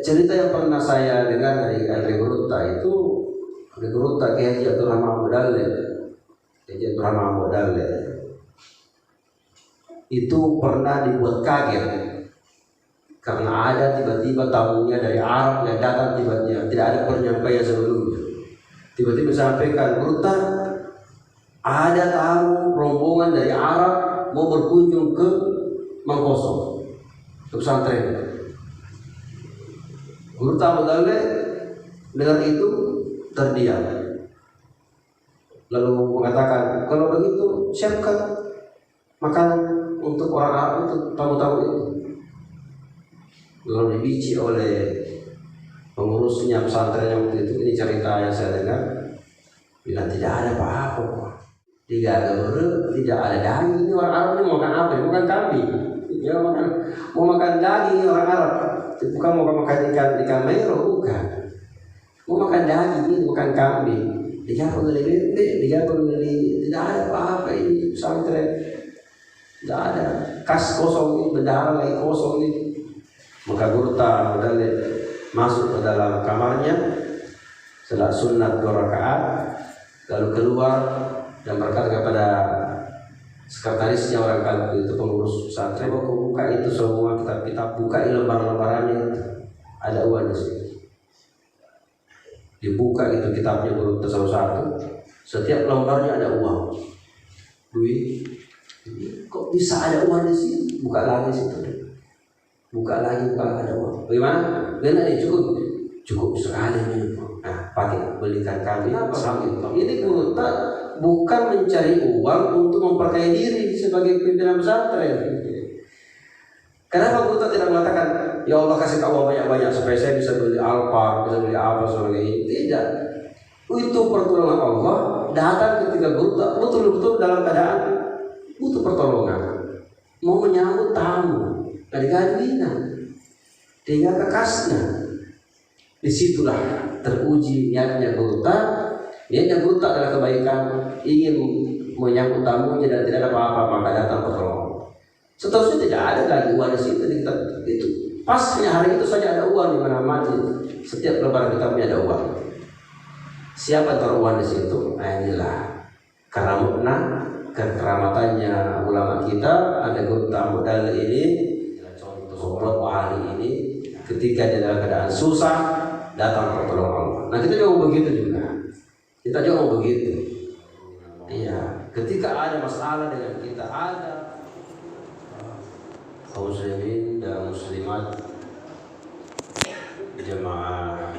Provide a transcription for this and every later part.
Cerita yang pernah saya dengar dari Andre Gurutta itu, Andre Gurutta Kiai Haji Abdurrahman Mahmud Dalil, Kiai Abdurrahman Mahmud Dalil itu pernah dibuat kaget karena ada tiba-tiba tamunya dari Arab yang datang tiba-tiba, tidak ada penyampaian sebelumnya. Tiba-tiba sampaikan, Gurutta, ada tamu rombongan dari Arab mau berkunjung ke Mangkosong, ke pesantren. Gurutta Mahmud Dalil dengar itu terdiam, lalu mengatakan, kalau begitu siapkan makanan untuk orang Arab, untuk tamu-tamu itu. Lalu dibici oleh pengurusnya pesantren waktu itu, ini cerita yang saya dengar, bilang tidak ada apa-apa, tidak ada daging. Ini orang Arab ini mau makan apa? Bukan kambing. Dia mau makan daging orang Arab. Bukan mau makan ikan mero, bukan. Mau makan daging, ini bukan kambing. Dia pengen bebek, dia pengen tidak ada apa-apa ini pesantren. Tidak ada, kas kosong ini, bendahara lagi kosong ini. Maka Gurutta Mahmud Dalil masuk ke dalam kamarnya, salat sunat 2 rakaat, lalu keluar dan berkata kepada sekretarisnya orang kalbu itu, pengurus pesantren, kau buka itu semua kitab-kitab, buka lembar-lembarannya, ada uang di sini. Dibuka itu kitabnya Gurutta satu-satu, setiap lembarnya ada uang, duit. Kok bisa ada uang di sini? Buka lagi situ, buka lagi, ada uang. Bagaimana? Benar nih, cukup sekali nih. Nah, pakai belikan kami sambil. Ini Gurutta bukan mencari uang untuk memperkaya diri sebagai pimpinan pesantren. Kenapa Gurutta tidak mengatakan, ya Allah kasih uang banyak-banyak supaya saya bisa beli Alfa, bisa beli apa sebagainya? Tidak. Itu pertolongan Allah datang ketika Gurutta betul-betul dalam keadaan butuh pertolongan, mau menyambut tamu dari Gadwina, tinggal kekasnya. Disitulah teruji niatnya Gurutta. Niatnya Gurutta adalah kebaikan, ingin menyambut tamunya dan tidak ada apa-apa, maka datang pertolongan. Seterusnya tidak ada lagi uang di situ, di kitab itu. Pasnya hari itu saja ada uang di mana-mana. Setiap lembar kitabnya ada uang. Siapa taruh uang di situ? Nah, inilah karena kekeramatannya ulama kita. Ada Gurutta Mahmud Dalil ini, contoh beberapa ahli ini, ketika dia dalam keadaan susah datang pertolongan Allah. Nah, kita juga begitu juga. Kita juga begitu. Iya, ketika ada masalah dengan kita, ada kaum muslimin dan muslimat, jemaah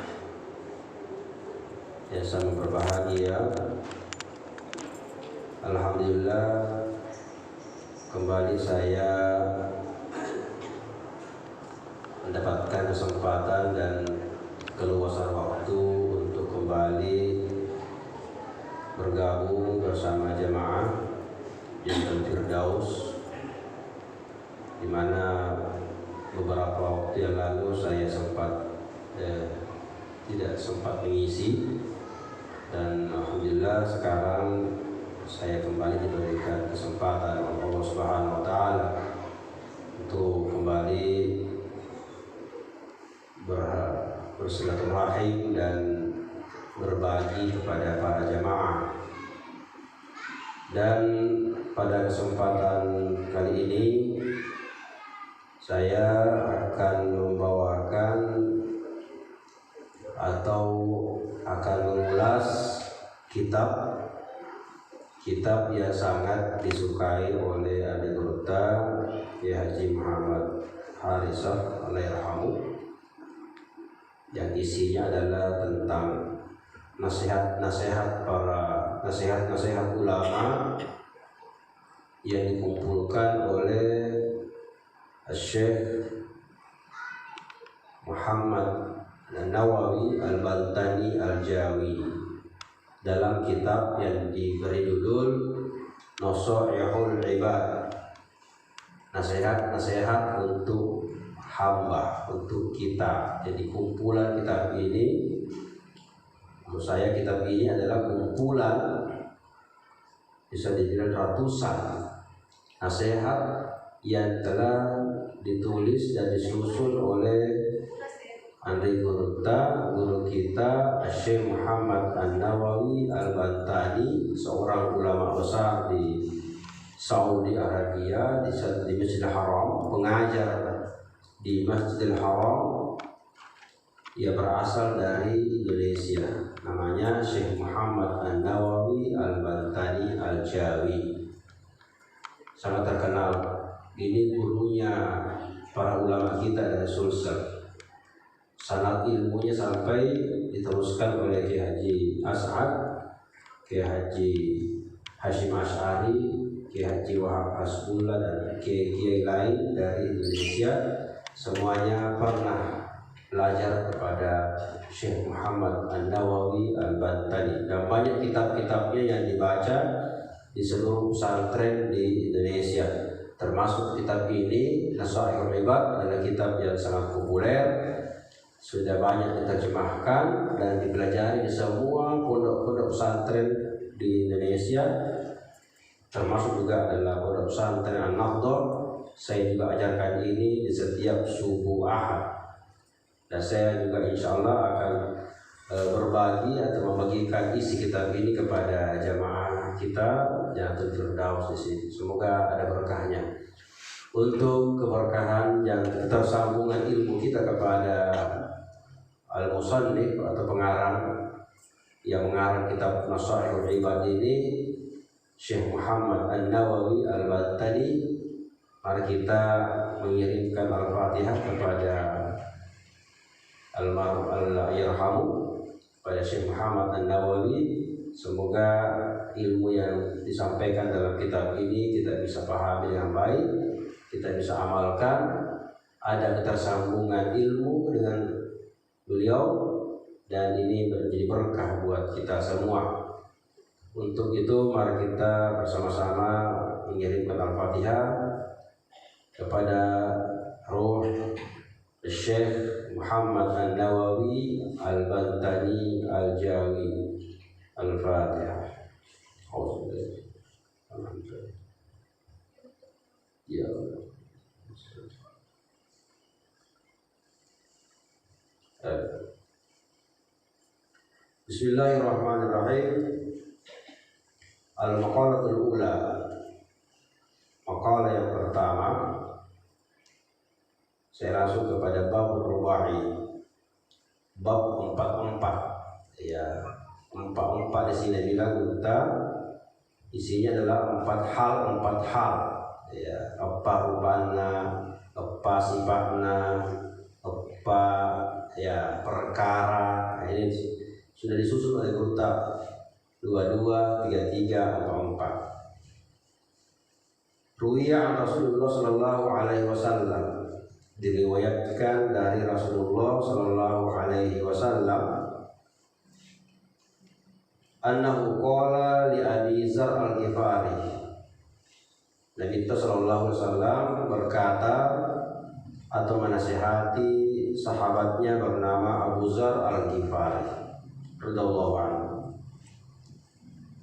yang sangat berbahagia. Alhamdulillah, kembali saya mendapatkan kesempatan dan keluasan waktu untuk kembali bergabung bersama jemaah Jannatul Firdaus, di mana beberapa waktu yang lalu saya tidak sempat mengisi, dan alhamdulillah sekarang saya kembali diberikan kesempatan oleh Allah Subhanahu wa taala untuk kembali bersilaturahim dan berbagi kepada para jemaah. Dan pada kesempatan kali ini saya akan membawakan atau akan mengulas kitab yang sangat disukai oleh Ade Gurutta Kiai Haji Muhammad Harisah Allahyarhamu, yang isinya adalah tentang nasihat-nasihat ulama yang dikumpulkan oleh Syekh Muhammad Nawawi Al-Baltani Al-Jawi dalam kitab yang diberi judul Nasaihul Ibad, nasihat untuk hamba, untuk kita. Jadi kumpulan kitab ini, menurut saya kitab ini adalah kumpulan, bisa dibilang ratusan nasihat yang telah ditulis dan disusun oleh guru kita Syekh Muhammad An-Nawawi Al-Bantani, seorang ulama besar di Saudi Arabia, di Masjidil Haram, pengajar di Masjidil Haram. Ia berasal dari Indonesia, namanya Syekh Muhammad An-Nawawi Al-Bantani Al-Jawi, sangat terkenal. Ini gurunya para ulama kita dari Sulsel. Sanad ilmunya sampai diteruskan oleh Kiai Haji As'ad, Kiai Haji Hashim Asy'ari, Kiai Haji Wahab Hasbullah, dan kiai-kiai lain dari Indonesia. Semuanya pernah belajar kepada Syekh Muhammad An-Nawawi Al-Bantani, dan banyak kitab-kitabnya yang dibaca di seluruh pesantren di Indonesia. Termasuk kitab ini, Nasaihul Ibad, adalah kitab yang sangat populer, sudah banyak diterjemahkan dan dipelajari di semua pondok-pondok pesantren di Indonesia, termasuk juga adalah pondok pesantren An-Nahdhah. Saya juga ajarkan ini di setiap subuh Ahad, dan saya juga insya Allah akan berbagi atau membagikan isi kitab ini kepada jamaah kita Jannatul Firdaus di sini. Semoga ada berkahnya. Untuk keberkahan yang ketersambungan ilmu kita kepada al-musannif atau pengarang yang mengarang kitab Nasaihul Ibad ini, Syekh Muhammad An-Nawawi Al-Bantani, mari kita mengirimkan Al-Fatihah kepada almarhum Allah yarhamu, pada Syekh Muhammad An-Nawawi. Semoga ilmu yang disampaikan dalam kitab ini kita bisa pahami dengan baik, kita bisa amalkan, ada ketersambungan ilmu dengan beliau, dan ini menjadi berkah buat kita semua. Untuk itu mari kita bersama-sama mengirimkan Al-Fatihah kepada ruh Syekh Muhammad An-Nawawi Al-Bantani Al-Jawi. Al-Fatihah. Ya Allah. Bismillahirrahmanirrahim. Al-maqalatul ula. Maqalah yang pertama, saya langsung kepada bab rubai, bab 44. Ya, 44 di sini bilang kita isinya adalah 4 hal. Ya, apa rubana, apa sifatna, apa ya perkara. Ini sudah disusun oleh guru 22, 33, 44. Ruwiya an Rasulullah sallallahu alaihi wasallam, diriwayatkan dari Rasulullah sallallahu alaihi wasallam, annahu qala li Abi Dzar Al-Ghifari, Nabi sallallahu alaihi wasallam berkata atau menasihati sahabatnya bernama Abu Dzar Al-Ghifari radhiyallahu anhu.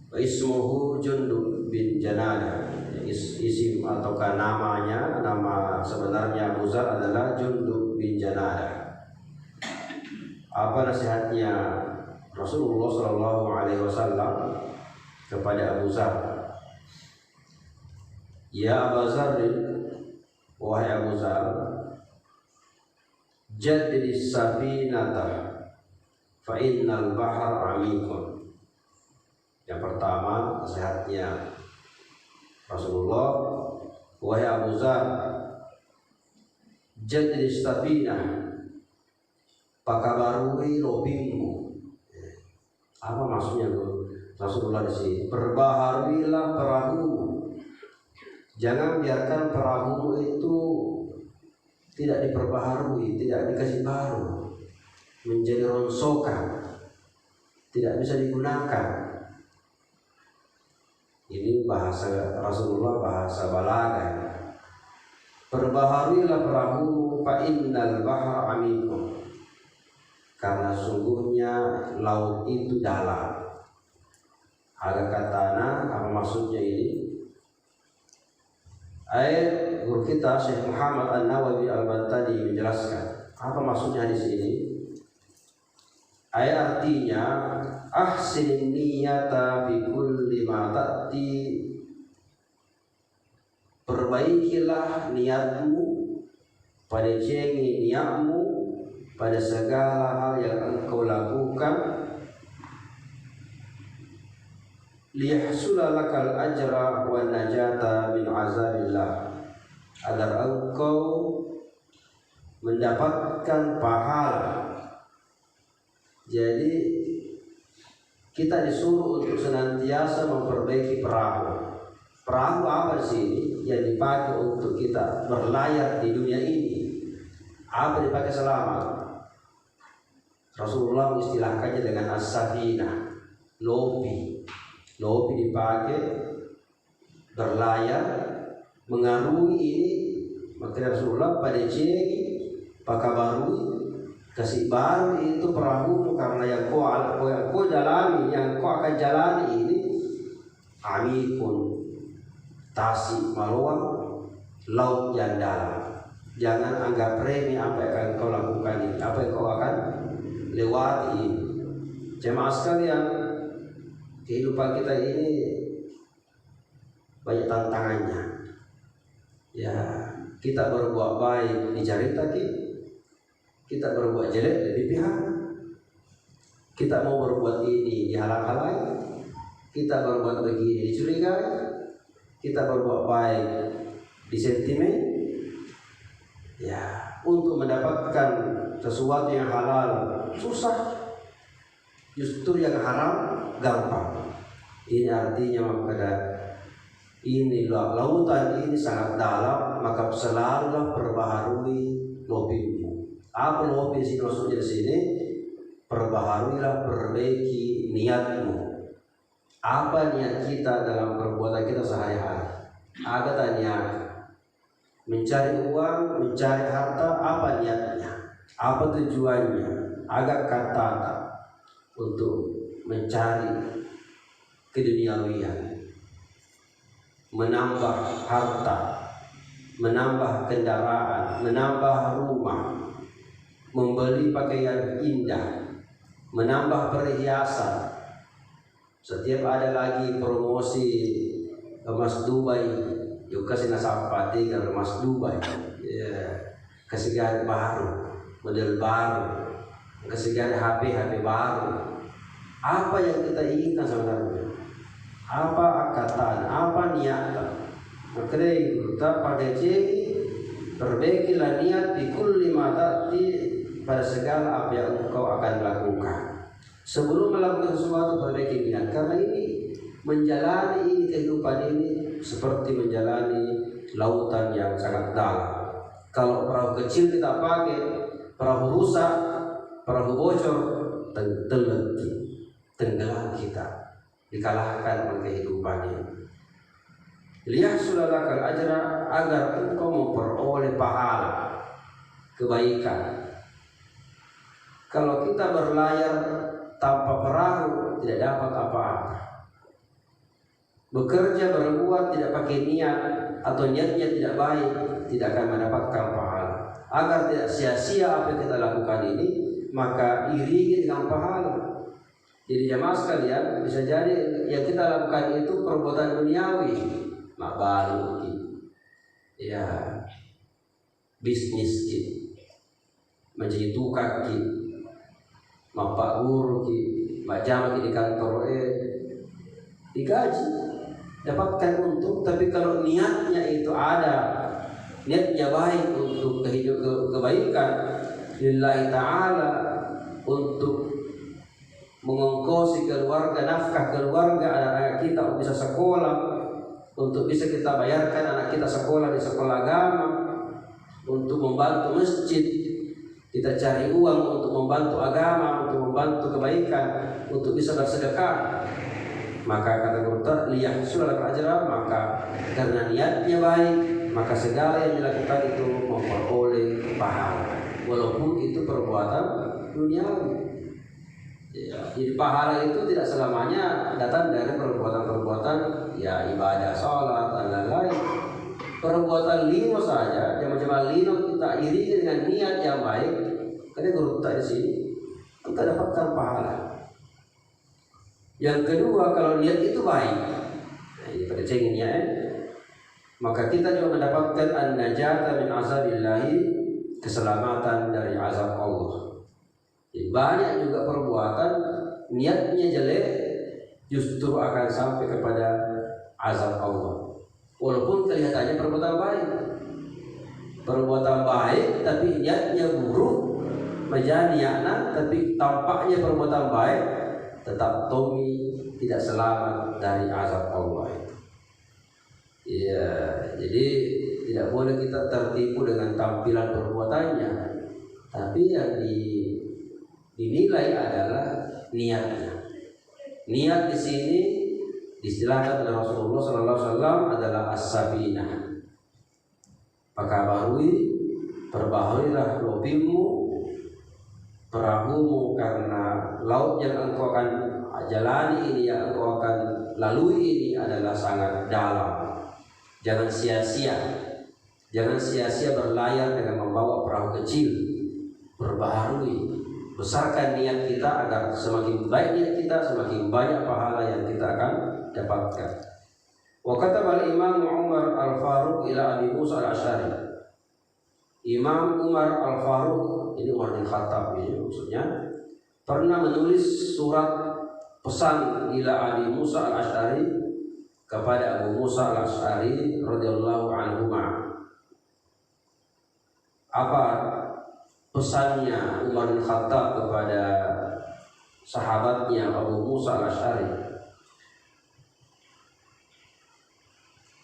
Wa ismuhu Jundub bin Janadah, isim ataukah namanya, nama sebenarnya Abu Dzar adalah Jundub bin Janadah. Apa nasihatnya Rasulullah sallallahu alaihi wasallam kepada Abu Dzar? Ya Abu Dzar, wahai Abu Dzar, jaddid safinata fa innal bahra amikun. Yang pertama nasihatnya Rasulullah, wahai Abu Dzar, jaddid safinah, pakabarui robingmu. Apa maksudnya Rasulullah di sini? Perbaharuilah perahumu. Jangan biarkan perahumu itu tidak diperbaharui, tidak dikasih baru, menjadi ronsokan, tidak bisa digunakan. Ini bahasa Rasulullah, bahasa balaghah. Perbaharuilah perahumu, fa innal bahra amikum, karena sungguhnya laut itu dalam. Ada katana, apa maksudnya ini? Ayat guru kita Syekh Muhammad An-Nawawi Al-Bantani menjelaskan apa maksudnya di sini. Ayat artinya ahsin niyata bi kulli ma ta'ti, perbaikilah niatmu pada jengi niatmu pada segala hal yang engkau lakukan, liyahsula lakal ajra wa najata min azabillah, agar engkau mendapatkan pahala. Jadi kita disuruh untuk senantiasa memperbaiki perahu. Perahu apa di sini? Yang dipakai untuk kita berlayar di dunia ini. Apa dipakai selama? Rasulullah mengistilahkannya dengan as-safinah, lopi. Lopi dipakai berlayar mengarungi ini. Maka Rasulullah pada jengi pakabarui kasih baru itu perahu, karena yang kau jalani, yang kau akan jalani ini amikun, tasik maluang, laut yang dalam. Jangan anggap remeh apa yang akan kau lakukan ini, apa yang kau akan lewati ini. Jemaah sekalian, kehidupan kita ini banyak tantangannya. Ya, kita berbuat baik dicerita, kita berbuat jelek di pihak, kita mau berbuat ini dihalang-halangi, kita berbuat begini dicurigai, kita berbuat baik di sentimen. Ya, untuk mendapatkan sesuatu yang halal susah, justru yang haram gampang. Ini artinya maka ini lautan ini sangat dalam, maka selalulah perbaharui lopimu. Apa lopi sih maksudnya di sini? Perbaharuilah, perbaiki niatmu. Apa niat kita dalam perbuatan kita sehari-hari? Ada tanya, mencari uang, mencari harta, apa niatnya? Apa tujuannya? Agak kata untuk mencari keduniawian, menambah harta, menambah kendaraan, menambah rumah, membeli pakaian indah, menambah perhiasan. Setiap ada lagi promosi emas Dubai, yuk kasih nasabati ke emas Dubai, ya, kasih gaya baru, model baru, kasih gaya HP baru. Apa yang kita inginkan sebenarnya? Apa akatan? Apa niatan? Maka kita pada jadi perbaikilah niat di kulli ma ta'ti, pada segala apa yang engkau akan lakukan. Sebelum melakukan sesuatu perbaiki niat, karena ini menjalani ini kehidupan ini seperti menjalani lautan yang sangat dalam. Kalau perahu kecil kita pakai, perahu rusak, perahu bocor, tenggelam kita, dikalahkan oleh kehidupan ini. Liyahsula lakal ajra, agar engkau memperoleh pahala kebaikan. Kalau kita berlayar tanpa perahu tidak dapat apa-apa. Bekerja berbuat tidak pakai niat atau niatnya tidak baik, tidak akan mendapatkan pahala. Agar tidak sia-sia apa yang kita lakukan ini, maka iringi dengan pahala. Jadi jemaah sekalian, bisa jadi yang kita lakukan itu perbuatan duniawi, makbalu, ya, bisnis, menjadi tukang, Bapak guru, Mbak Jamak di kantor, digaji, dapatkan untung. Tapi kalau niatnya itu ada, niatnya baik untuk kebaikan lillahi ta'ala, untuk mengongkosi keluarga, nafkah keluarga, anak-anak kita untuk bisa sekolah, untuk bisa kita bayarkan anak kita sekolah di sekolah agama, untuk membantu masjid, kita cari uang untuk membantu agama, untuk membantu kebaikan, untuk bisa bersedekah. Maka kata Guru liyahsula lakal ajra, maka karena niatnya baik, maka segala yang dilakukan itu memperoleh pahala, walaupun itu perbuatan duniawi. Ya, jadi pahala itu tidak selamanya datang dari perbuatan-perbuatan ya ibadah, sholat dan lain-lain. Perbuatan lino saja, jamaah lino kita iringi dengan niat yang baik. Karena Guru di sini kita dapatkan pahala. Yang kedua, kalau niat itu baik, nah, ini pada cengin ya, maka kita juga mendapatkan an-najata min azabillahi, keselamatan dari azab Allah. Jadi banyak juga perbuatan niatnya jelek justru akan sampai kepada azab Allah. Walaupun kelihatannya perbuatan baik tapi niatnya buruk, majaniana, tapi tampaknya perbuatan baik, tetap Tommy tidak selamat dari azab Allah itu. Ya, jadi tidak boleh kita tertipu dengan tampilan perbuatannya, tapi yang dinilai adalah niatnya. Niat di sini diistilahkan oleh Rasulullah SAW adalah as-sabinah. Perbaharuilah lobimu, perahumu, karena laut yang engkau akan jalani ini, yang engkau akan lalui ini adalah sangat dalam. Jangan sia-sia berlayar dengan membawa perahu kecil. Perbaharui, besarkan niat kita agar semakin baik niat kita, semakin banyak pahala yang kita akan dapatkan. Wa kataba al-Imam Umar al-Faruq ila Abi Musa al-Asy'ari. Imam Umar al-Faruq, ini Umar bin Khattab ini maksudnya, pernah menulis surat pesan ila Abi Musa al-Asy'ari, kepada Abu Musa al-Asy'ari radhiyallahu anhu. Apa pesannya Umar bin Khattab kepada sahabatnya Abu Musa al-Asy'ari?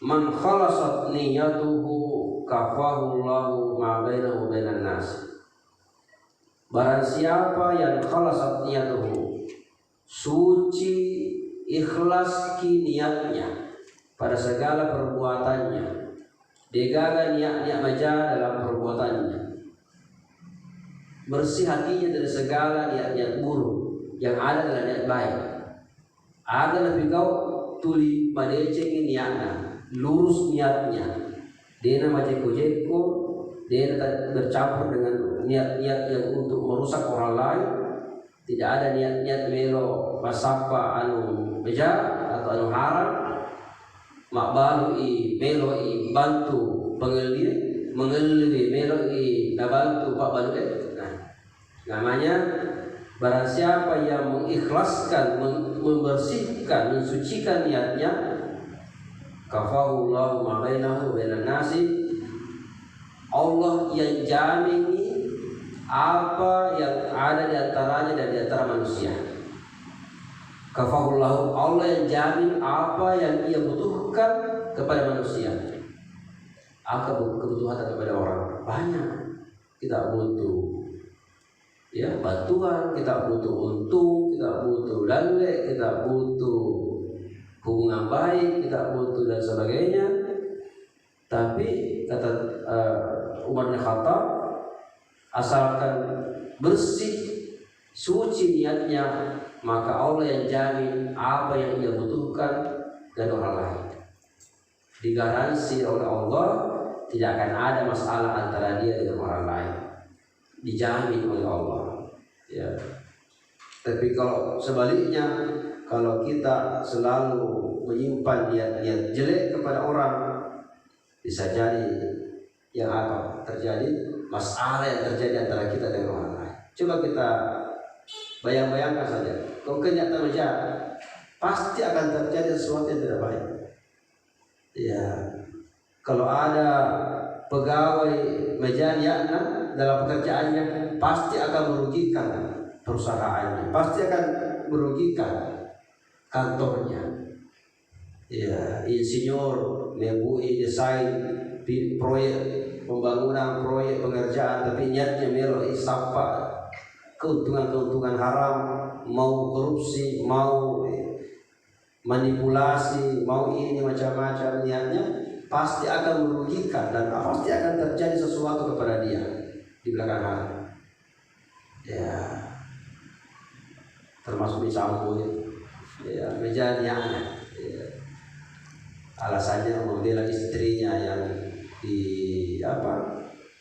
Man khalasat niyatuhu kafahu Allahu ma bainahu bainan nas. Barang siapa yang khalasat niyatuhu, suci ikhlas ki niatnya pada segala perbuatannya, degaga niat-niat maja dalam perbuatannya, bersih hatinya dari segala niat-niat buruk, yang ada adalah niat baik. Ada lebih kau tuli pada cengin niatnya, lurus niatnya, dia nama jeko-jeko, dia bercampur dengan niat-niat yang untuk merusak orang lain. Tidak ada niat-niat melo masapa anu beja atau anu haram, makbalui meloi bantu pengelir mengeliri meloi nabantu pak balu. Nah, namanya barang siapa yang mengikhlaskan, membersihkan, mensucikan niatnya, kafahullahu ma bainahu bainan nasi, Allah yang jamini apa yang ada di antaranya dan di antara manusia. Kafahullahu, Allah yang jamin apa yang ia butuhkan kepada manusia. Apa kebutuhan kepada orang? Banyak. Kita butuh bantuan, kita butuh untung, kita butuh lalle, kita butuh hubungan baik, kita butuh dan sebagainya. Tapi kata Umar bin Khattab, asalkan bersih, suci niatnya, maka Allah yang jamin apa yang ia butuhkan dari orang lain. Digaransi oleh Allah tidak akan ada masalah antara dia dengan orang lain. Dijamin oleh Allah. Ya. Tapi kalau sebaliknya, kalau kita selalu menyimpan niat-niat jelek kepada orang, bisa jadi yang apa terjadi, masalah yang terjadi antara kita dengan orang lain. Coba kita bayangkan saja, kalau kenyataan saja pasti akan terjadi sesuatu yang tidak baik. Ya, kalau ada pegawai mejaniana dalam pekerjaannya, pasti akan merugikan perusahaannya, pasti akan merugikan kantornya. Ya, insinyur membuat desain proyek pembangunan, proyek pengerjaan, tapi niatnya melo sapa keuntungan haram, mau korupsi, mau manipulasi, mau ini macam-macam niatnya, pasti akan merugikan dan pasti akan terjadi sesuatu kepada dia di belakang hari. Ya, termasuk disambut, ya, menjadinya. Ya. Alasannya membela istrinya yang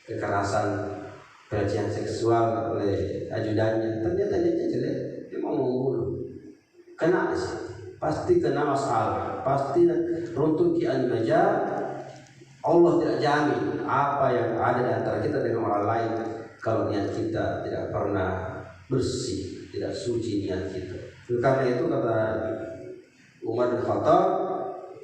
kekerasan pelecehan seksual oleh ajudannya, ternyata dia kena di situ. Pasti kena masalah, pasti runtuh kian aja. Allah tidak jamin apa yang ada di antara kita dengan orang lain kalau niat kita tidak pernah bersih, tidak suci niat kita. Karena itu kata Umar bin Khattab,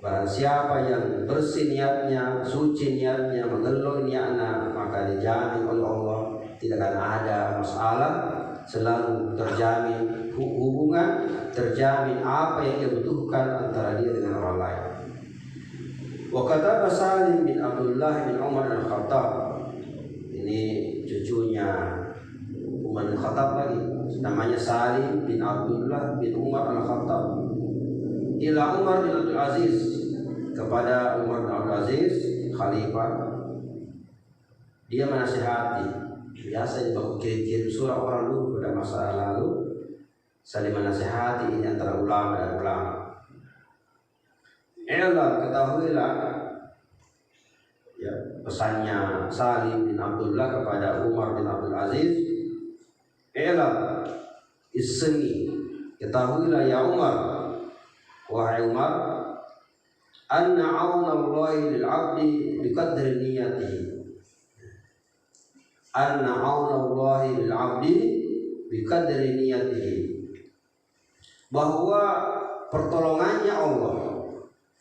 barang siapa yang bersih niatnya, suci niatnya, mengeluh niatnya, maka dijamin oleh Allah tidak akan ada masalah, selalu terjamin hubungan, terjamin apa yang dia butuhkan antara dia dengan orang lain. Wa kataba Salim bin Abdullah bin Umar bin Khattab, ini cucunya Umar bin Khattab lagi, namanya Salim bin Abdullah bin Umar bin Khattab, ila Umar bin Abdul Aziz, kepada Umar bin Abdul Aziz khalifah. Dia menasihati, biasa dibaku kirim surah orang dulu pada masa lalu, saling menasihati. Ini antara ulama dan ulama. Ketahuilah, ya, pesannya Salim bin Abdullah kepada Umar bin Abdul Aziz. Ismi, ketahuilah ya Umar, wahai Umar, anna aunallahi lil 'abdi biqadri niyatihi. Anna aunallahi lil 'abdi biqadri niyatihi. Bahwa pertolongannya Allah,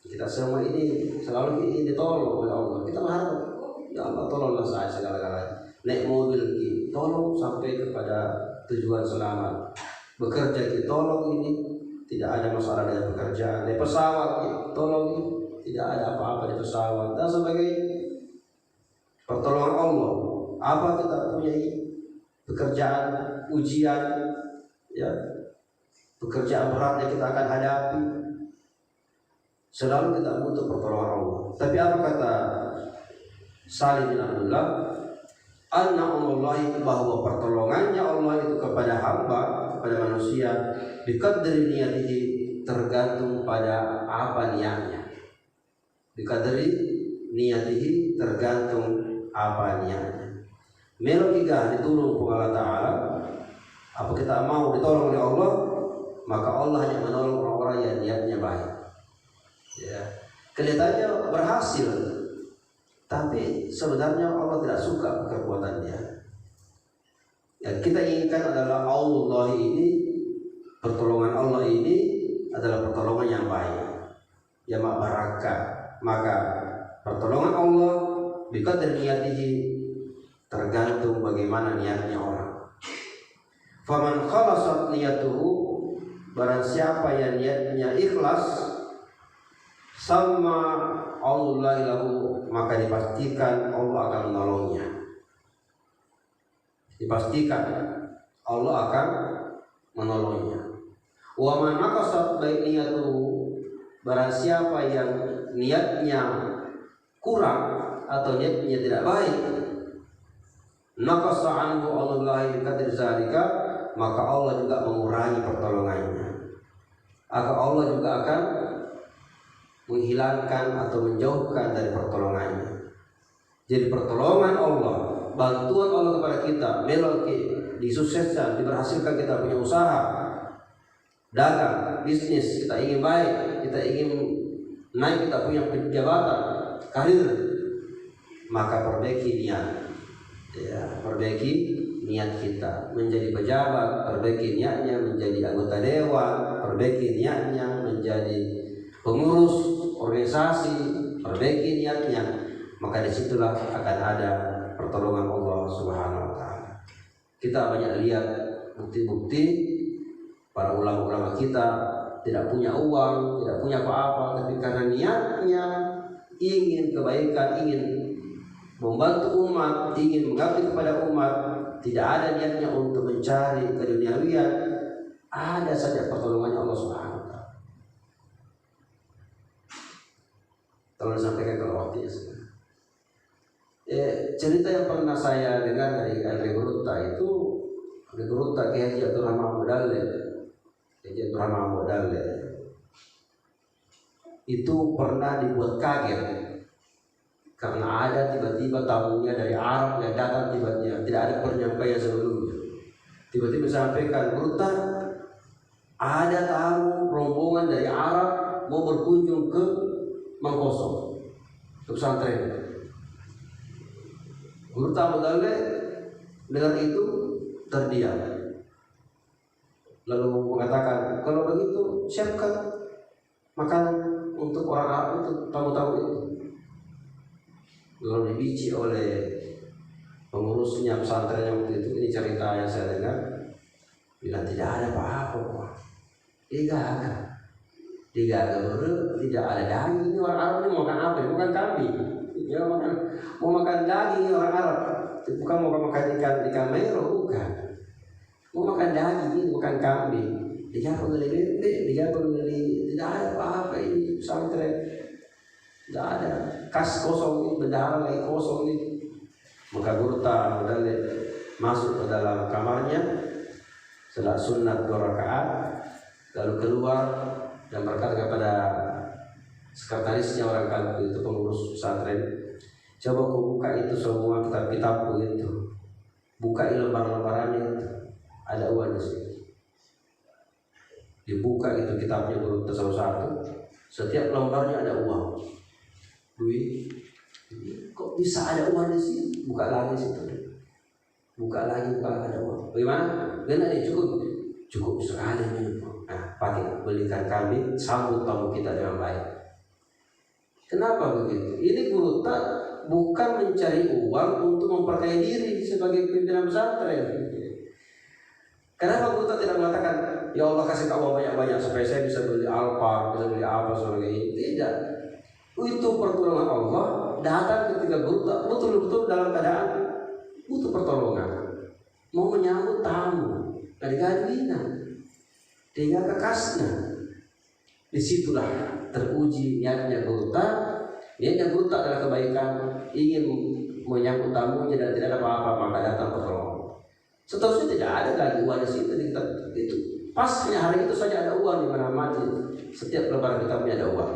kita semua ini selalu ini ditolong oleh Allah. Kita berharap, ya Allah tolonglah saya segala-galanya. Naik mobil kita tolong sampai kepada tujuan selamat. Bekerja kita tolong ini tidak ada masalah dengan pekerjaan. Naik pesawat kita tolong ini tidak ada apa-apa di pesawat dan sebagainya. Pertolongan Allah. Apa kita punya pekerjaan, ujian, ya, pekerjaan berat yang kita akan hadapi, selalu kita butuh pertolongan Allah. Tapi apa kata Salim bin Abdullah? Anna Allahi, bahwa pertolongannya Allah itu kepada hamba, kepada manusia, biqadri niyatihi, tergantung pada apa niatnya. Biqadri niyatihi, tergantung apa niatnya. Melo tiga ditolong oleh Allah Ta'ala. Apa kita mau ditolong oleh Allah, maka Allah hanya menolong orang-orang yang niatnya baik. Ya, kelihatannya berhasil, tapi sebenarnya Allah tidak suka perbuatannya. Yang kita inginkan adalah Allah ini, pertolongan Allah ini adalah pertolongan yang baik, yang barakah. Maka pertolongan Allah biqadri niyatihi, tergantung bagaimana niatnya orang. Faman khalasat niyatuhu, barang siapa yang niatnya ikhlas, sama Allah lahu, maka dipastikan Allah akan menolongnya. Dipastikan Allah akan menolongnya. Wa man naqasat niyatuhu, barang siapa yang niatnya kurang atau niatnya tidak baik, naqasa anhu Allah biqadri zalika, maka Allah juga mengurangi pertolongannya. Allah juga akan menghilangkan atau menjauhkan dari pertolongannya. Jadi pertolongan Allah, bantuan Allah kepada kita, melalui disukseskan, diberhasilkan kita punya usaha, dagang, bisnis, kita ingin baik, kita ingin naik, kita punya jabatan, karir, maka perbaiki niat. Ya, perbaiki niat kita menjadi pejabat, perbaiki niatnya menjadi anggota dewan, perbaiki niatnya menjadi pengurus organisasi, perbaiki niatnya, maka disitulah akan ada pertolongan Allah Subhanahu wa Ta'ala. Kita banyak lihat bukti-bukti para ulama-ulama kita tidak punya uang, tidak punya apa-apa, tapi karena niatnya ingin kebaikan, ingin membantu umat, ingin mengabdi kepada umat, tidak ada niatnya untuk mencari keduniawian, ada saja pertolongannya Allah Subhanahu wa Ta'ala. Tolong disampaikan kalau waktunya sudah. Cerita yang pernah saya dengar dari Andre Guruta itu, Andre Guruta Kiai Abdurrahman Modalil, Kiai Abdurrahman Modalil itu pernah dibuat kaget karena ada tiba-tiba tamunya dari Arab yang datang, tiba-tiba tidak ada penyampaian sebelumnya, tiba-tiba sampaikan, Guruta, Ada tamu rombongan dari Arab mau berkunjung ke Mangkosong, ke pesantren. Guru tamu dalil dengar itu terdiam, lalu mengatakan, kalau begitu siapkan makanan untuk orang Arab, untuk tamu-tamu itu. Lalu dibici oleh pengurusnya pesantrennya waktu itu, ini cerita yang saya dengar, bilang tidak ada apa-apa, Pak. Tidak ada daging. Ini orang Arab ini mau makan apa? Mau makan kambing. Ya, mau makan daging orang Arab. Bukan mau makan ikan mero, bukan. Mau makan daging, ini bukan kambing. Dia beli bebek, tidak ada apa-apa ini pesantren. Tidak ada. Kas kosong ini, bendahara lagi kosong ini. Maka guru ta'ala masuk ke dalam kamarnya, salat sunat 2 rakaat, lalu keluar dan berkata kepada sekretarisnya orang kampung itu, pengurus pesantren, coba kau buka itu semua kitab-kitabku itu, buka lembar-lembarannya itu, ada uang di sini. Dibuka itu kitabnya satu-satu, setiap lembarnya ada uang, duit. Kok bisa ada uang di sini? Buka lagi situ, buka lagi ada uang. Bagaimana? Benar nih, cukup sekali nih. Nah, pakai belikan kambing, sambut tamu kita dengan baik. Kenapa begitu? Ini guru tak bukan mencari uang untuk memperkaya diri sebagai pimpinan pesantren. Kenapa guru tak tidak mengatakan, ya Allah kasih tahu banyak-banyak supaya saya bisa beli Alfa, bisa beli apa sebagainya? Tidak. Itu pertolongan Allah datang ketika guru tak betul-betul dalam keadaan butuh pertolongan, mau menyambut tamu dari Gadwina, tinggal kekasnya. Disitulah teruji niatnya guru tak. Niatnya guru tak adalah kebaikan, ingin menyambut tamunya dan tidak ada apa-apa, maka datang pertolongan. Seterusnya tidak ada lagi uang di situ, di kitab itu. Pas hari itu saja ada uang di mana-mana. Setiap lembar kitabnya ada uang.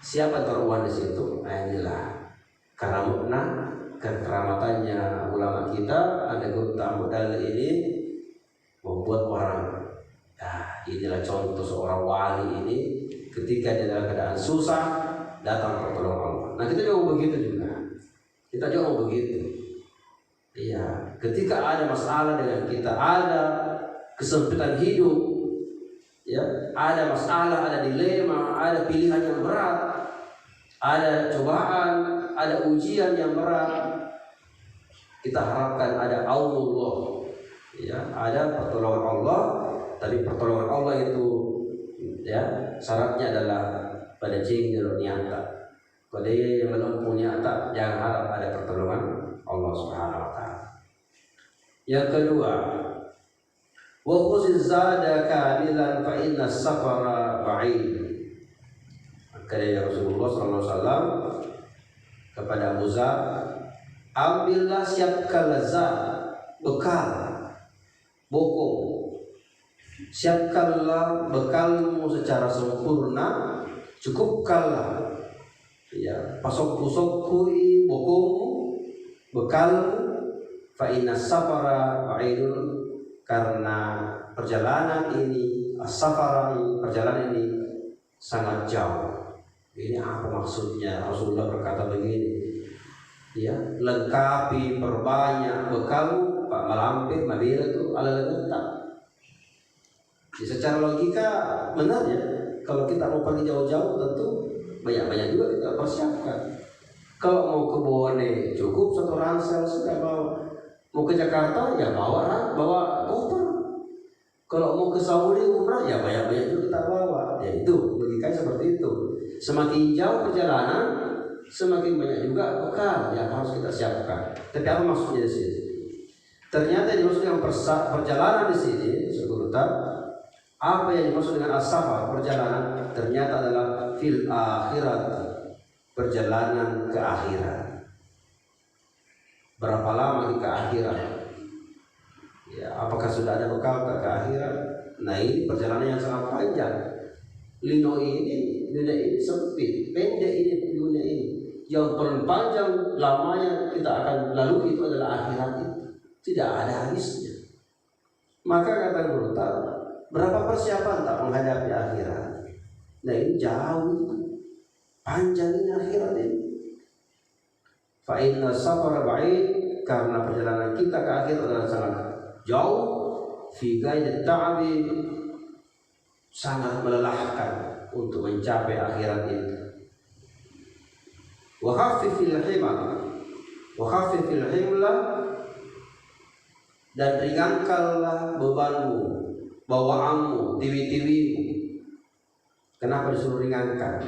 Siapa taruhan di situ? Inilah karamutna, kekeramatannya ulama kita. Ada guru tamu dalil ini membuat orang. Nah, inilah contoh seorang wali ini ketika dia dalam keadaan susah datang pertolongan Allah. Nah, kita juga begitu juga. Kita juga begitu. Iya, ketika ada masalah dengan kita, ada kesempitan hidup, ya, ada masalah, ada dilema, ada pilihan yang berat, ada cobaan, ada ujian yang berat, kita harapkan ada Allah, ya, ada pertolongan Allah. Tapi pertolongan Allah itu, ya, syaratnya adalah pada jengkel nyata. Pada yang menempuh nyata, jangan harap ada pertolongan Allah Subhanahu Wa Taala. Yang kedua, wa khuziz zada kamilan fa inna safara ba'id. Kata Rasulullah SAW kepada Abu Zar, ambillah, siapkan lezat, bekal, bokong, siapkanlah bekalmu secara sempurna, cukupkanlah, ya, pasok-pusokku bokongmu, bekalmu, fa inna safara ba'idun, karena perjalanan ini, as-safara ini, perjalanan ini sangat jauh. Ini apa maksudnya? Rasulullah berkata begini, ya, lengkapi, perbanyak bekalmu, Pak, malampir, mabira itu ala letak. Ya, secara logika benar ya, kalau kita mau pergi jauh-jauh tentu banyak-banyak juga kita persiapkan. Kalau mau ke Bone cukup 1 ransel sudah bawa. Mau ke Jakarta ya bawa motor. Kalau mau ke Saudi umrah ya banyak-banyak juga kita bawa. Ya itu logikanya seperti itu. Semakin jauh perjalanan, semakin banyak juga bekal yang harus kita siapkan. Tapi apa maksudnya di sini? Ternyata yang dimaksud dengan perjalanan di sini, sebutkan apa yang dimaksud dengan as-safar, perjalanan, ternyata adalah fil akhirat, perjalanan ke akhirat. Berapa lama ke akhirat? Ya, apakah sudah ada bekal ke akhirat? Nah, ini perjalanan yang sangat panjang. Lino ini, dunia ini sempit, pendek ini dunia ini. Yang paling panjang lamanya kita akan lalui itu adalah akhirat itu. Tidak ada habisnya. Maka kata guru, Berapa persiapan tak menghadapi akhirat? Nah ini jauh, panjang ini akhirat ini. Fa inna safara ba'id, karena perjalanan kita ke akhirat adalah sangat jauh. Fi ghairi ta'abi, sangat melelahkan untuk mencapai akhirat itu. Wa khaffifil himla, dan ringankanlah bebanmu, bawaanmu, tiwi-tiwimu. Kenapa disuruh ringankan?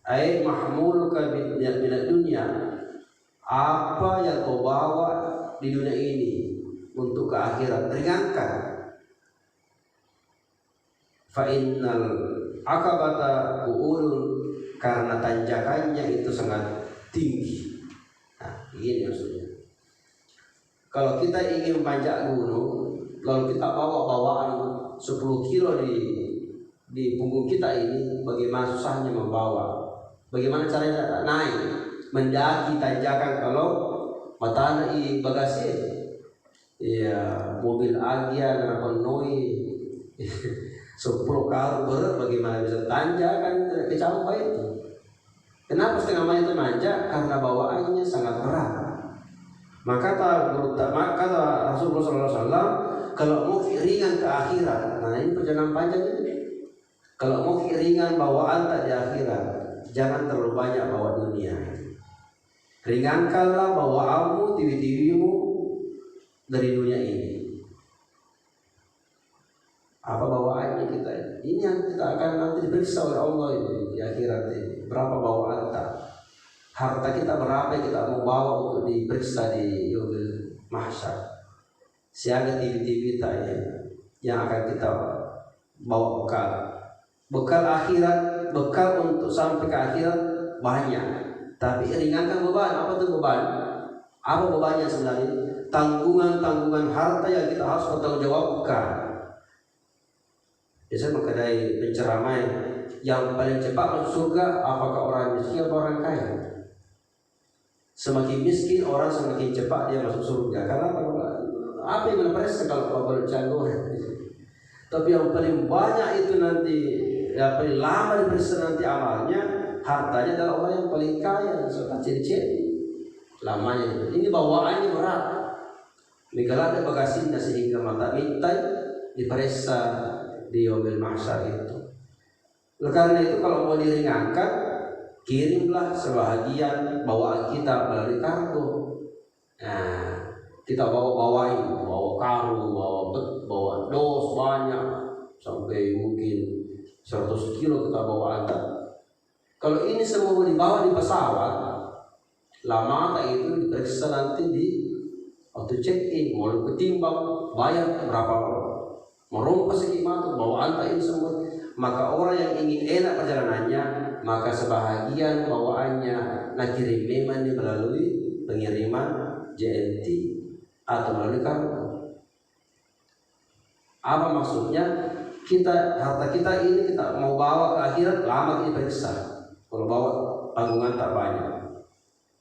Ai mahmuluka minad dunya, apa yang kau bawa di dunia ini untuk ke akhirat, ringankan. Fa innal akabata qu'ulun, karena tanjakannya itu sangat tinggi. Nah, ini maksudnya. Kalau kita ingin memanjat gunung, lalu kita bawa bawaan 10 kilo di punggung kita ini, bagaimana susahnya membawa? Bagaimana caranya naik, mendaki tanjakan kalau matana i bagasi? Ya, mobil Agia dan penuhi 10 karung berat, bagaimana bisa tanjakan kecapai itu? Kenapa setengah mil itu manjak? Karena bawaannya sangat berat. Maka kata Rasulullah SAW, kalau mau ringan ke akhirat, nah ini perjalanan panjang ini. Kalau mau ringan bawaan tak di akhirat, jangan terlalu banyak bawa dunia. Ringankanlah bawaanmu, tiwi-tiwimu dari dunia ini. Apa bawaannya kita? Ini yang kita akan nanti diperiksa oleh Allah ini di akhirat ini. Berapa bawaan tak? Harta kita berapa yang kita mau bawa untuk diperiksa di yaumil mahsyar? Siaga tiwi-tiwi tak yang akan kita bawa bekal akhirat, bekal untuk sampai ke akhirat banyak. Tapi ringankan beban. Apa itu beban? Apa bebannya sebenarnya? Tanggungan harta yang kita harus bertanggungjawabkan. Biasanya mengenai penceramai yang paling cepat masuk surga, apakah orang miskin atau orang kaya? Semakin miskin orang, semakin cepat dia masuk surga. Karena apa yang menapresnya kalau bercanggung? Tapi yang paling banyak itu nanti, yang paling lama diperiksa nanti amalnya, hartanya adalah orang yang paling kaya, suka ciri-ciri lamanya. Ini bawaannya berat. Misalnya bagasinya sehingga mata mintai diperiksa di yaumil mahsyar itu. Oleh karena itu kalau mau diringankan, kirimlah sebahagian bawaan kita melalui kargo. Nah, kita bawa karung, bawa dos banyak sampai mungkin 100 kilo kita bawa antar. Kalau ini semua dibawa di pesawat, lama tak itu diperiksa nanti di auto check-in, mau ketimbang bayar berapa, merompas segitu bawaan tak ini semua. Maka orang yang ingin enak perjalanannya, maka sebahagian bawaannya nak kirim memang melalui pengiriman JNT atau melalui kargo. Apa maksudnya? Harta kita ini kita mau bawa ke akhirat, lama diperiksa. Kalau bawa tanggungan tak banyak,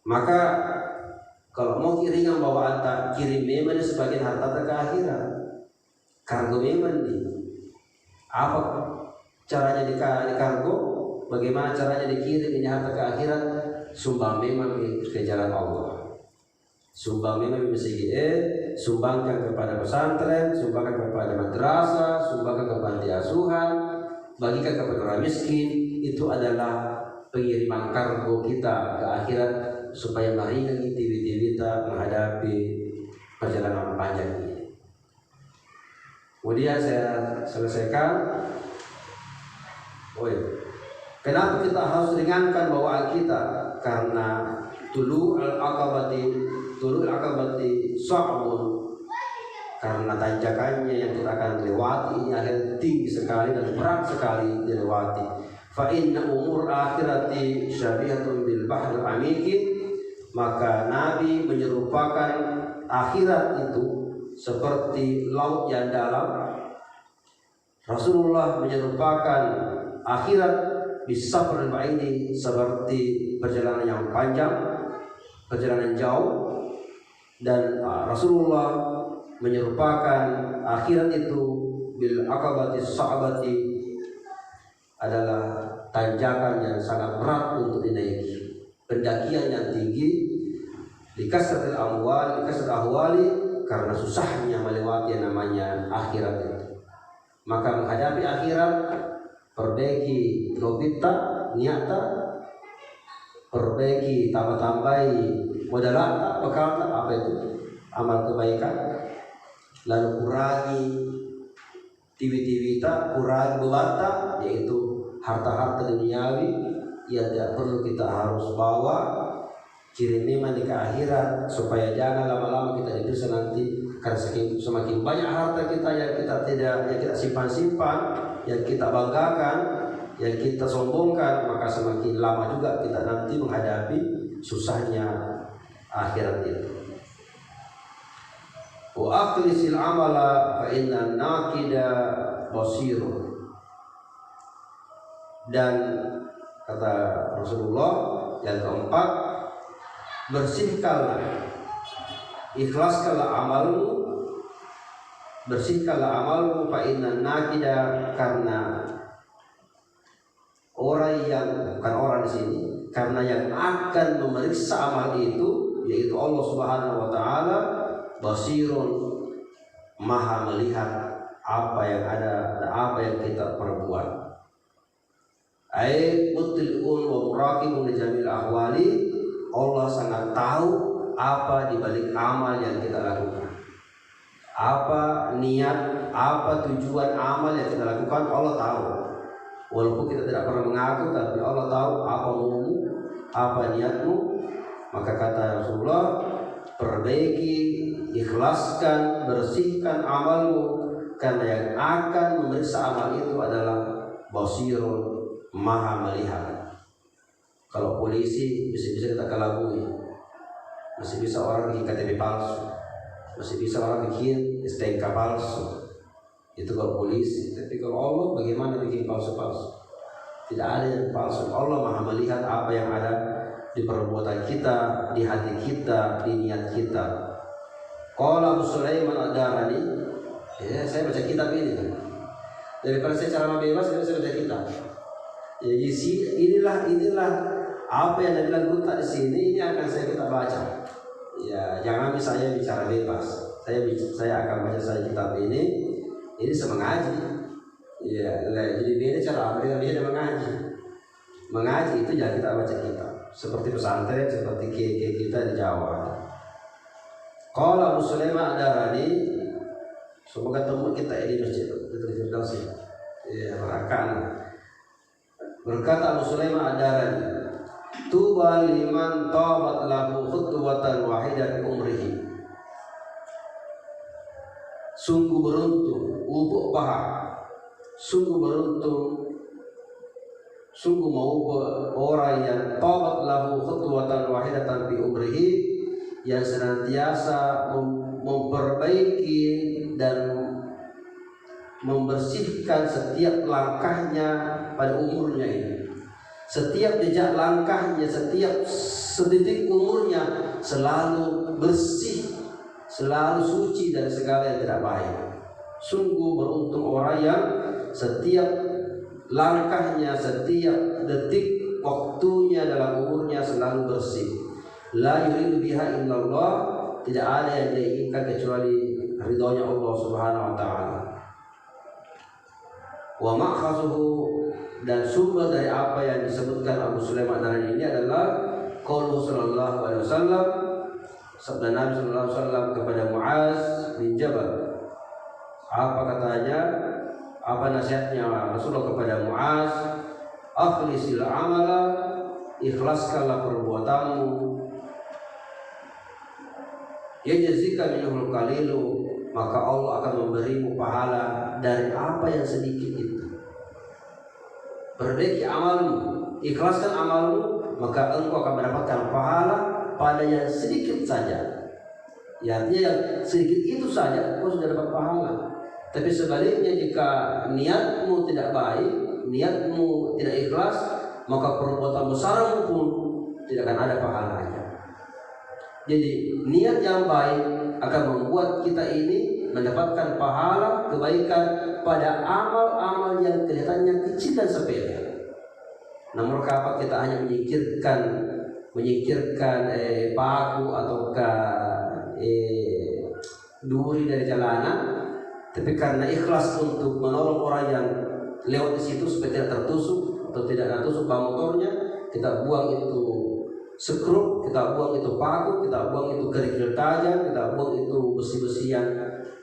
maka kalau mau ringan bawaan tak, kirim memang sebagian harta ke akhirat. Kargo memang apa caranya di kargo? Bagaimana caranya dikirim ini harta ke akhirat? Sumbang memang ke jalan Allah. Sumbang memang sumbangkan kepada pesantren, sumbangkan kepada madrasah, sumbangkan kepada panti asuhan, bagikan kepada orang miskin. Itu adalah pengiriman kargo kita ke akhirat supaya meringankan tiwi-tiwi kita menghadapi perjalanan panjang ini. Kemudian saya selesaikan. Kenapa kita harus ringankan bawaan kita? Karena tulu al-aqabati sa'bun, karena tanjakannya yang kita akan lewati ini akan tinggi sekali dan berat sekali dilewati. Fa inna umur akhirati syabihatun bil bahril amiqin, maka Nabi menyerupakan akhirat itu seperti laut yang dalam. Rasulullah menyerupakan akhirat bisafar al-ba'idi seperti perjalanan yang panjang, perjalanan jauh. Dan Rasulullah menyerupakan akhirat itu bil aqabati sa'bati, adalah tanjakan yang sangat berat untuk dinaiki, pendakian yang tinggi, likasratil amwal, likasratil ahwali, karena susahnya melewati yang namanya akhirat itu. Maka menghadapi akhirat, perbaiki lobita, niata, perbaiki tambah-tambahi modalata, bekalta, apa itu? Amal kebaikan. Lalu kurangi tiwi-tiwita, kurangi bebata, yaitu harta-harta duniawi yang tidak perlu kita harus bawa, kirim ke akhirat, supaya jangan lama-lama kita diperiksa nanti. Karena semakin banyak harta kita yang kita simpan-simpan, yang kita banggakan, yang kita sombongkan, maka semakin lama juga kita nanti menghadapi susahnya akhirat itu. Wa akhlisil amala fa inna naqida basirun. Dan kata Rasulullah yang keempat, bersihkanlah, ikhlaskanlah amalmu, bersihkanlah amalmu, fa inna naqida, karena orang yang, bukan orang di sini, karena yang akan memeriksa amal itu yaitu Allah Subhanahu wa taala, basirun, maha melihat apa yang ada dan apa yang kita perbuat. Ai mutli'un wa muraqibun li jamil ahwali, Allah sangat tahu apa di balik amal yang kita lakukan. Apa niat, apa tujuan amal yang kita lakukan, Allah tahu. Walaupun kita tidak pernah mengaku, tapi Allah tahu apa maumu, apa niatmu. Maka kata Rasulullah, perbaiki, ikhlaskan, bersihkan amalmu, karena yang akan memeriksa amal itu adalah basirun, maha melihat. Kalau polisi bisa kita kelabui, masih bisa orang bikin KTP palsu, masih bisa orang bikin STNK palsu, itu kalau polisi. Tapi kalau Allah, bagaimana bikin palsu-palsu? Tidak ada yang palsu. Allah maha melihat apa yang ada di perbuatan kita, di hati kita, di niat kita. Qala Abu Sulaiman Ad-Darani, ya, saya baca kitab ini. Daripada saya ceramah bebas, saya baca kitab. Jadi inilah apa yang ada dalam kitab di sini, ini akan kita baca. Ya, jangan misalnya bicara bebas. Saya akan baca saya kitab ini semengaji. Ya, jadi beda cara apa kita bisa mengaji. Mengaji itu jangan kita baca kitab. Seperti pesantren, seperti kiai kita di Jawa. Qala Abu Sulaiman Ad-Darani, semoga ketemu kita di masjid itu di Firdausi. Ya, merakan. Berkata Abu Sulaiman Ad-Darani, tuba liman tabat lahu khutwatan wahidah fi umrihi. Sungguh beruntung, ubuk paha. Sungguh beruntung, sungguh mau orang yang tabat lahu khutwatan wahidatan fi umrihi, yang senantiasa memperbaiki dan membersihkan setiap langkahnya pada umurnya ini. Setiap jejak langkahnya, setiap sedetik umurnya selalu bersih, selalu suci dari segala yang tidak baik. Sungguh beruntung orang yang setiap langkahnya, setiap detik waktunya dalam umurnya selalu bersih. La yuridu biha illallah, tidak ada yang diinginkan kecuali ridhonya Allah Subhanahu wa taala. Wa ma'khazuhu, dan sumber dari apa yang disebutkan Abu Sulaiman Ad-Darani ini adalah qaulu sallallahu alaihi wasallam, sabda Nabi sallallahu alaihi wasallam kepada Muaz bin Jabal. Apa katanya? Apa nasihatnya Rasulullah kepada Muaz? Akhlisil amala, ikhlaskanlah perbuatanmu. Yajzika minhul qalilu, maka Allah akan memberimu pahala dari apa yang sedikit itu. Perbaiki amalmu, ikhlaskan amalmu, maka engkau akan mendapatkan pahala pada yang sedikit saja. Ya, artinya yang sedikit itu saja engkau sudah dapat pahala. Tapi sebaliknya, jika niatmu tidak baik, niatmu tidak ikhlas, maka perbuatan besarmu pun tidak akan ada pahalanya. Jadi niat yang baik akan membuat kita ini mendapatkan pahala kebaikan pada amal-amal yang kelihatannya kecil dan sepele. Namun apa kita hanya menyingkirkan paku ataukah duri dari jalanan, tapi karena ikhlas untuk menolong orang yang lewat di situ supaya tidak tertusuk atau tidak tertusuk ban motornya, kita buang itu skrup, kita buang itu paku, kita buang itu kerikil tajam, kita buang itu besi-besi yang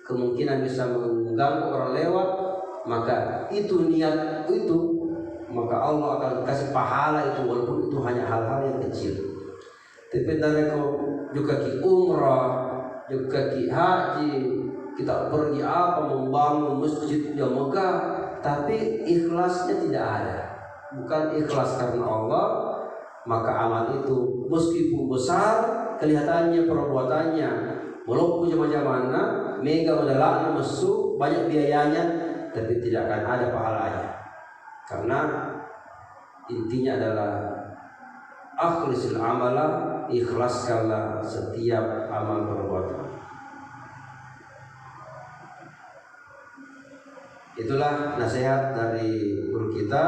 kemungkinan bisa mengganggu orang lewat, maka itu niat itu, maka Allah akan kasih pahala itu walaupun itu hanya hal-hal yang kecil. Tapi dari kau juga ki umrah, juga ki haji, kita pergi apa membangun masjid yang megah, tapi ikhlasnya tidak ada, bukan ikhlas karena Allah, maka amal itu meskipun besar kelihatannya perbuatannya, walaupun zaman-zamannya mega medalakna mesuk banyak biayanya, tapi tidak akan ada pahalanya. Karena intinya adalah akhlisil amala, ikhlaskanlah setiap amal perbuatan. Itulah nasihat dari guru kita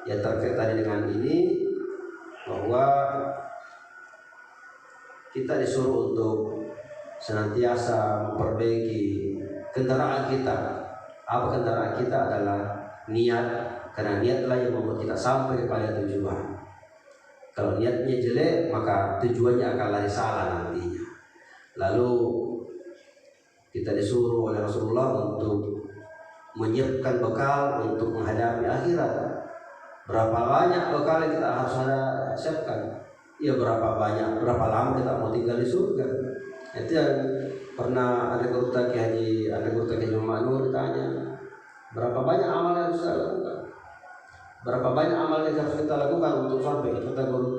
yang terkait tadi dengan ini, bahwa kita disuruh untuk senantiasa memperbaiki kendaraan kita. Apa kendaraan kita? Adalah niat, karena niatlah yang membuat kita sampai kepada tujuan. Kalau niatnya jelek, maka tujuannya akan lari salah nantinya. Lalu kita disuruh oleh Rasulullah untuk menyiapkan bekal untuk menghadapi akhirat. Berapa banyak bekal yang kita harus ada siapkan? Ya berapa banyak, berapa lama kita mau tinggal di surga? Itu yang pernah ada guru Haji Muhammad Nur ditanya, berapa banyak amal yang harus kita lakukan? Berapa banyak amal yang harus kita lakukan untuk sampai? Kata guru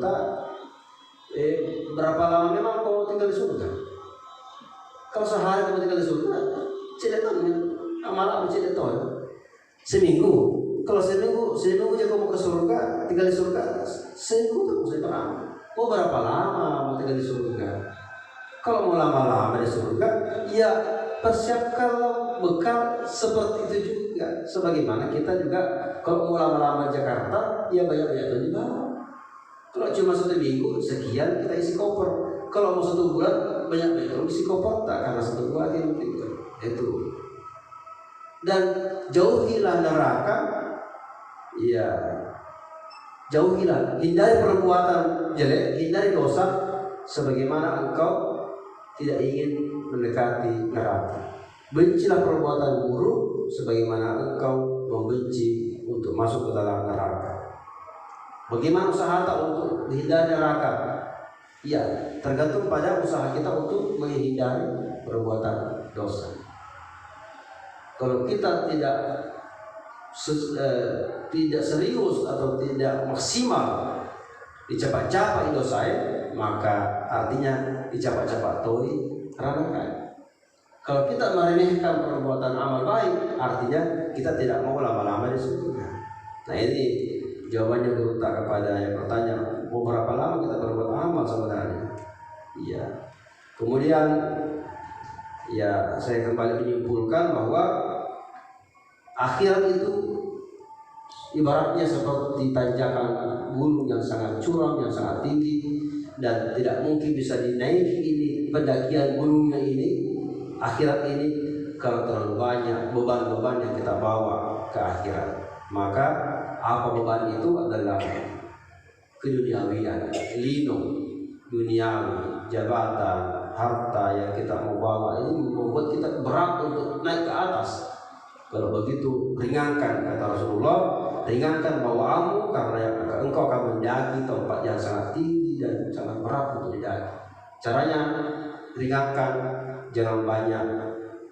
berapa lama memang kau tinggal di surga? Kalau sehari kau tinggal di surga, cedetannya amal apa cedetan? Seminggu. Kalau seminggu aja kau mau ke surga, tinggal di surga, seminggu tuh saya pernah. Mau berapa lama mau tinggal di surga? Kalau mau lama-lama di surga, ya persiapkanlah bekal seperti itu juga. Sebagaimana kita juga kalau mau lama-lama di Jakarta, ya banyak-banyak tuh dibawa. Kalau cuma 1 minggu sekian kita isi koper. Kalau mau 1 bulan banyak-banyak isi koper, tak karena 1 bulan itu. Dan jauhilah neraka. Ya, jauhilah, hindari perbuatan jelek, hindari dosa, sebagaimana engkau tidak ingin mendekati neraka. Bencilah perbuatan buruk, sebagaimana engkau membenci untuk masuk ke dalam neraka. Bagaimana usaha kita untuk menghindari neraka? Ya, tergantung pada usaha kita untuk menghindari perbuatan dosa. Kalau kita tidak serius atau tidak maksimal dicapai dosa, maka artinya dicapai toi ranakan. Kalau kita meremehkan perbuatan amal baik, artinya kita tidak mau lama-lama di surga. Nah ini jawabannya guru tak kepada yang bertanya, mau berapa lama kita berbuat amal sebenarnya? Iya. Kemudian ya saya kembali menyimpulkan bahwa akhirat itu ibaratnya seperti tanjakan gunung yang sangat curam, yang sangat tinggi, dan tidak mungkin bisa dinaiki ini pendakian gunungnya ini, akhirat ini, kalau terlalu banyak beban-beban yang kita bawa ke akhirat. Maka apa beban itu adalah keduniawian, lino, duniawi, jabatan, harta yang kita mau bawa ini membuat kita berat untuk naik ke atas. Kalau begitu ringankan, kata Rasulullah, ringankan bawaanmu karena engkau akan mendaki tempat yang sangat tinggi dan sangat berat untuk didaki. Caranya ringankan, jangan banyak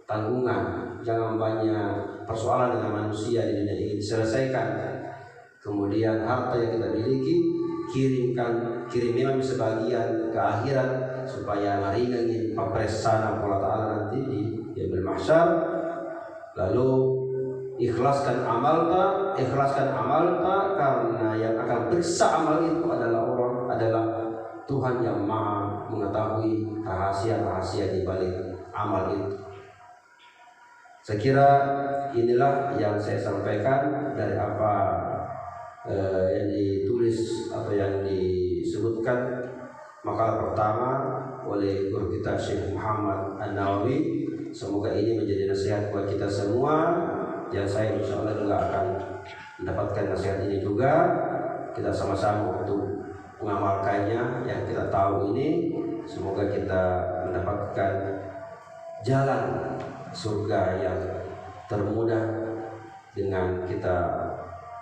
tanggungan, jangan banyak persoalan dengan manusia di dunia ini, selesaikan. Kemudian harta yang kita miliki kirimilah sebagian ke akhirat supaya meringangi pemeriksaan Allah Ta'ala nanti di yaumil mahsyar. Lalu ikhlaskan amalta karena yang akan periksa amal itu adalah Tuhan yang Maha mengetahui rahasia-rahasia di balik amal itu. Saya kira inilah yang saya sampaikan dari apa yang ditulis atau yang disebutkan makalah pertama oleh guru kita Syekh Muhammad An-Nawawi. Semoga ini menjadi nasihat buat kita semua, yang saya insya Allah juga akan mendapatkan nasihat ini juga. Kita sama-sama untuk mengamalkannya yang kita tahu ini. Semoga kita mendapatkan jalan surga yang termudah dengan kita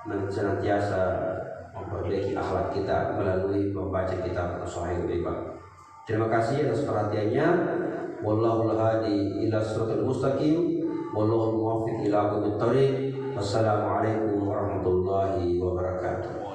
senantiasa memperbaiki akhlak kita melalui membaca kitab Sahih Al-Ibad. Terima kasih atas perhatiannya. Wallahul hadi ila siratal mustaqim, wallahul muwaffiq ila aqwamit thoriq. Wassalamualaikum warahmatullahi wabarakatuh.